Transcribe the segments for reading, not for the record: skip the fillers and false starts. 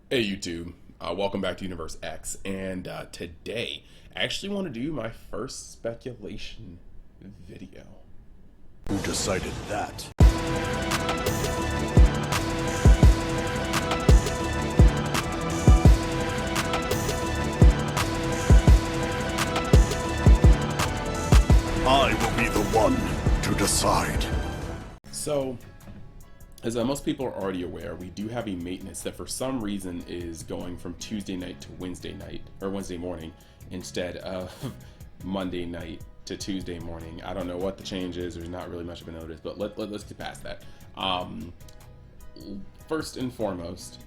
Hey YouTube, welcome back to Universe X, and today I actually want to do my first speculation video. Who decided that? I will be the one to decide. So, as most people are already aware, we do have a maintenance that for some reason is going from Tuesday night to Wednesday night, or Wednesday morning, instead of Monday night to Tuesday morning. I don't know what the change is, there's not really much of a notice, but let's get past that. First and foremost,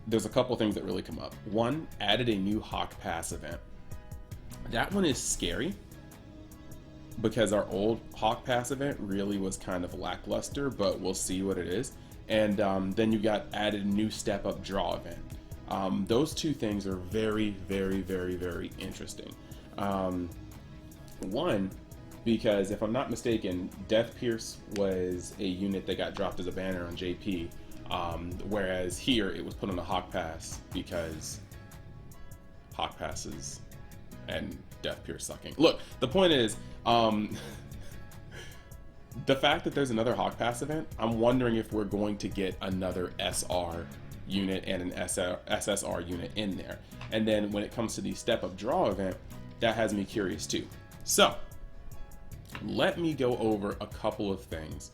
there's a couple things that really come up. One, added a new Hawk Pass event. That one is scary because our old Hawk Pass event really was kind of lackluster, but we'll see what it is. And then you got added new step up draw event. Those two things are very, very, very, very interesting. One, because if I'm not mistaken, Death Pierce was a unit that got dropped as a banner on JP, whereas here it was put on the Hawk Pass because Hawk Passes and Death Pierce sucking. Look, the point is, the fact that there's another Hawk Pass event, I'm wondering if we're going to get another SR unit and an SSR unit in there. And then when it comes to the Step Up Draw event, that has me curious too. So, let me go over a couple of things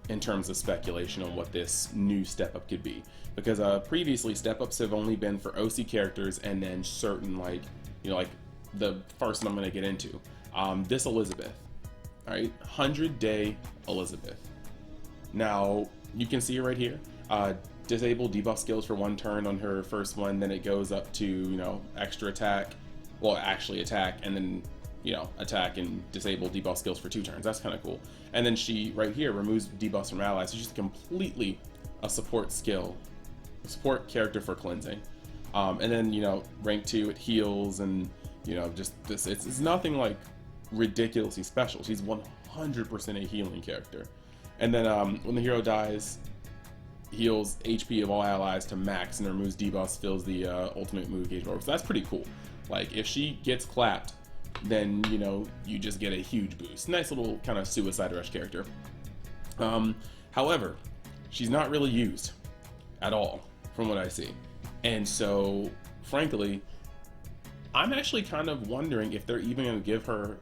in terms of speculation on what this new Step Up could be. Because previously, Step Ups have only been for OC characters and then certain, like the first one I'm going to get into. This Elizabeth, all right, 100-day Elizabeth. Now, you can see it right here. Disable debuff skills for 1 turn on her first one, then it goes up to, extra attack, well, actually attack, and then, attack and disable debuff skills for 2 turns. That's kind of cool. And then she, right here, removes debuffs from allies, so she's completely a support skill, support character for cleansing. And then, rank 2, it heals, and just this, it's nothing like ridiculously special. She's 100% a healing character. And then when the hero dies, heals HP of all allies to max and removes debuffs, fills the ultimate move gauge over. So that's pretty cool. Like, if she gets clapped, then you just get a huge boost. Nice little kind of suicide rush character. However, she's not really used at all from what I see. And so, frankly, I'm actually kind of wondering if they're even going to give her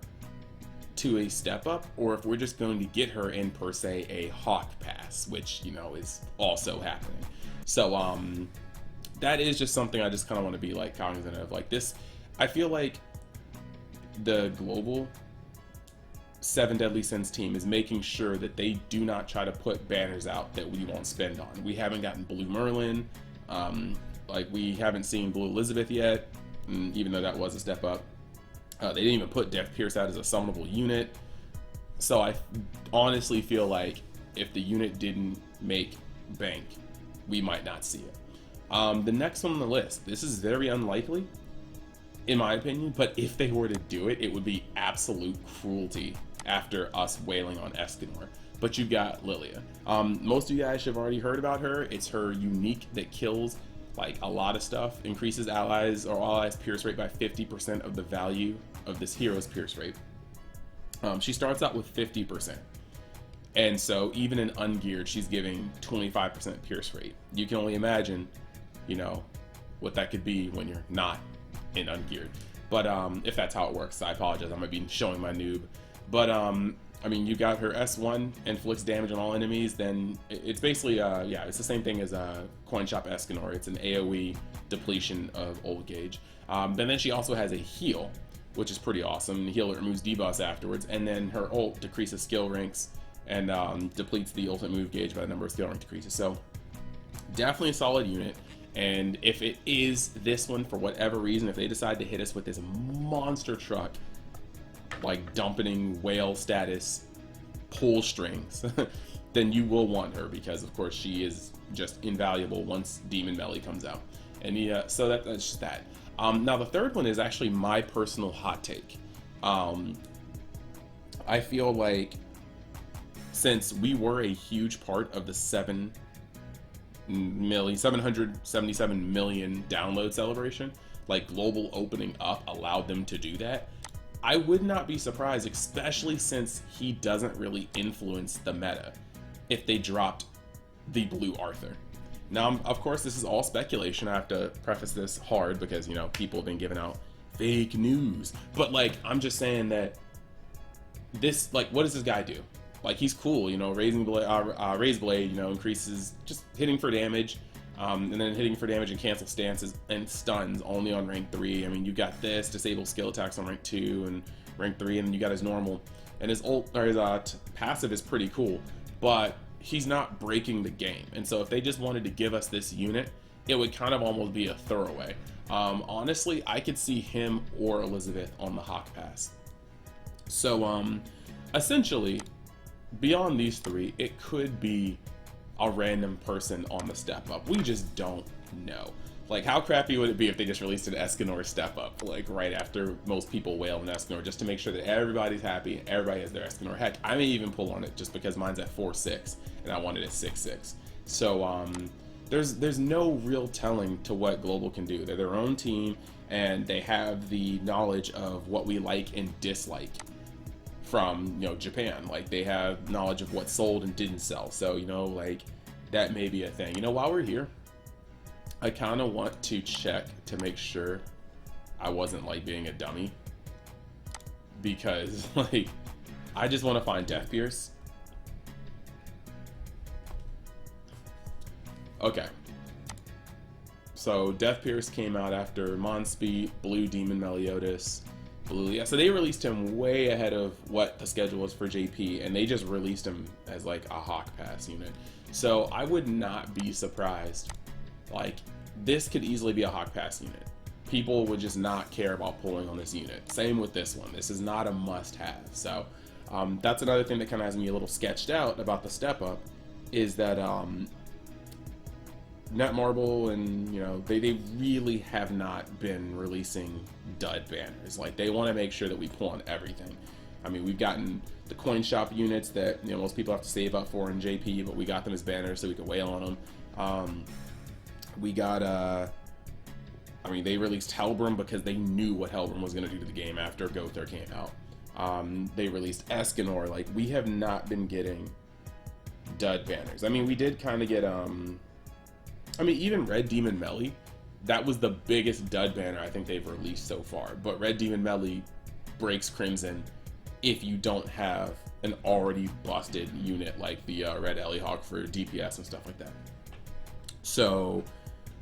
to a step up, or if we're just going to get her in per se a Hawk Pass, which is also happening. So that is just something I just kind of want to be like cognizant of. Like this, I feel like the global 7 Deadly Sins team is making sure that they do not try to put banners out that we won't spend on. We haven't gotten Blue Merlin, like we haven't seen Blue Elizabeth yet. Even though that was a step up. They didn't even put Death Pierce out as a summonable unit. So I honestly feel like if the unit didn't make bank, we might not see it. The next one on the list, this is very unlikely, in my opinion, but if they were to do it, it would be absolute cruelty after us wailing on Escanor. But you got Lilia. Most of you guys should have already heard about her. It's her unique that kills like a lot of stuff, increases allies or allies pierce rate by 50% of the value of this hero's pierce rate. She starts out with 50%. And so even in ungeared, she's giving 25% pierce rate. You can only imagine, what that could be when you're not in ungeared. But if that's how it works, I apologize. I might be showing my noob. But I mean, you got her S1 inflicts damage on all enemies, then it's basically, it's the same thing as Coin Shop Escanor. It's an AoE depletion of old gauge. Then she also has a heal, which is pretty awesome. The heal removes debuffs afterwards, and then her ult decreases skill ranks and depletes the ultimate move gauge by the number of skill rank decreases. So definitely a solid unit. And if it is this one, for whatever reason, if they decide to hit us with this monster truck, like dumping whale status pull strings, then you will want her, because of course she is just invaluable once Demon Melee comes out. And so that's just that. Now the third one is actually my personal hot take. I feel like since we were a huge part of the 7 777 million download celebration, like global opening up allowed them to do that. I would not be surprised, especially since he doesn't really influence the meta, if they dropped the Blue Arthur. Now, of course, this is all speculation. I have to preface this hard because, you know, people have been giving out fake news. But, like, I'm just saying that this, like, what does this guy do? Like, he's cool, you know, raised blade, you know, increases just hitting for damage, and then hitting for damage and cancel stances and stuns only on rank 3. I mean, you got this, disable skill attacks on rank 2 and rank 3, and then you got his normal. And his ult, or his passive is pretty cool, but he's not breaking the game. And so if they just wanted to give us this unit, it would kind of almost be a throwaway. Honestly, I could see him or Elizabeth on the Hawk Pass. So, essentially, beyond these three, it could be a random person on the step up. We just don't know. Like, how crappy would it be if they just released an Escanor step up, like, right after most people wail on Escanor, just to make sure that everybody's happy, everybody has their Escanor. Heck, I may even pull on it just because mine's at 4.6, and I wanted it at 6.6. So, there's no real telling to what Global can do. They're their own team, and they have the knowledge of what we like and dislike from, you know, Japan. Like, they have knowledge of what sold and didn't sell. So, you know, like, that may be a thing. You know, while we're here, I kind of want to check to make sure I wasn't, like, being a dummy, because, like, I just want to find Death Pierce. Okay. So Death Pierce came out after Monspeed, Blue Demon Meliodas, Blue, yeah, so they released him way ahead of what the schedule was for JP, and they just released him as like a Hawk Pass unit. So I would not be surprised. Like, this could easily be a Hawk Pass unit. People would just not care about pulling on this unit. Same with this one. This is not a must-have. So that's another thing that kind of has me a little sketched out about the step up, is that Netmarble and, you know, they really have not been releasing dud banners. Like, they want to make sure that we pull on everything. I mean, we've gotten the coin shop units that, you know, most people have to save up for in JP, but we got them as banners so we can wail on them. We got I mean, they released Helbram because they knew what Helbram was going to do to the game after Gother came out. They released Escanor. Like, we have not been getting dud banners. I mean, we did kind of get I mean, even Red Demon Melee, that was the biggest dud banner I think they've released so far. But Red Demon Melee breaks Crimson if you don't have an already busted unit like the Red Elihawk for DPS and stuff like that. So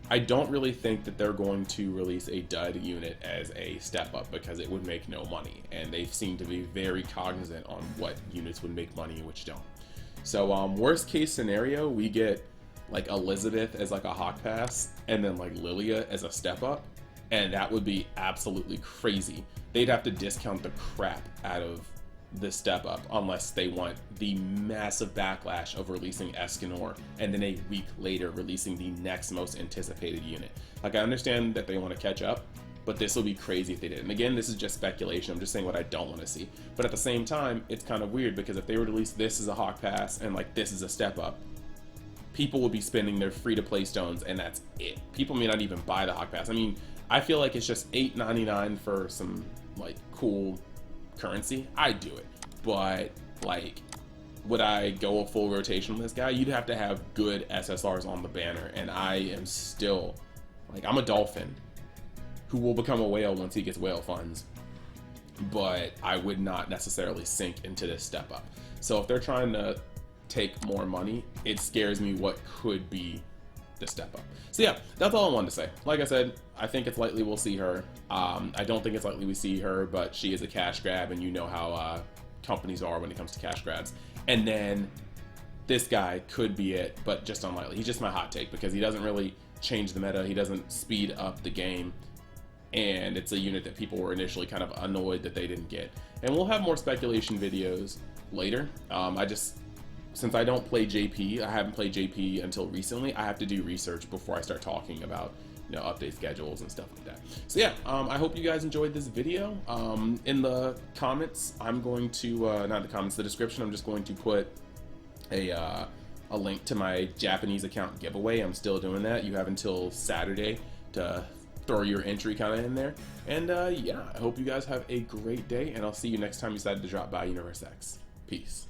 I don't really think that they're going to release a dud unit as a step up, because it would make no money. And they seem to be very cognizant on what units would make money and which don't. So worst case scenario, we get like Elizabeth as like a Hawk Pass, and then like Lilia as a step up, and that would be absolutely crazy. They'd have to discount the crap out of the step up unless they want the massive backlash of releasing Escanor and then a week later releasing the next most anticipated unit. Like, I understand that they want to catch up, but this will be crazy if they did. And again, this is just speculation. I'm just saying what I don't want to see. But at the same time, it's kind of weird, because if they were to release this as a Hawk Pass and like this is a step up, people will be spending their free-to-play stones, and that's it. People may not even buy the Hawk Pass. I mean, I feel like it's just $8.99 for some, like, cool currency. I'd do it. But, like, would I go a full rotation with this guy? You'd have to have good SSRs on the banner, and I am still, like, I'm a dolphin who will become a whale once he gets whale funds, but I would not necessarily sink into this step up. So if they're trying to take more money, it scares me what could be the step up. So yeah, that's all I wanted to say. Like I said, I think it's likely we'll see her. I don't think it's likely we see her, but she is a cash grab, and you know how companies are when it comes to cash grabs. And then this guy could be it, but just unlikely. He's just my hot take, because he doesn't really change the meta. He doesn't speed up the game, and it's a unit that people were initially kind of annoyed that they didn't get. And we'll have more speculation videos later. Since I don't play JP, I haven't played JP until recently, I have to do research before I start talking about, you know, update schedules and stuff like that. So yeah, I hope you guys enjoyed this video. In the comments, I'm going to, not the comments, the description, I'm just going to put a a link to my Japanese account giveaway. I'm still doing that. You have until Saturday to throw your entry kind of in there. And yeah, I hope you guys have a great day, and I'll see you next time you decide to drop by Universe X. Peace.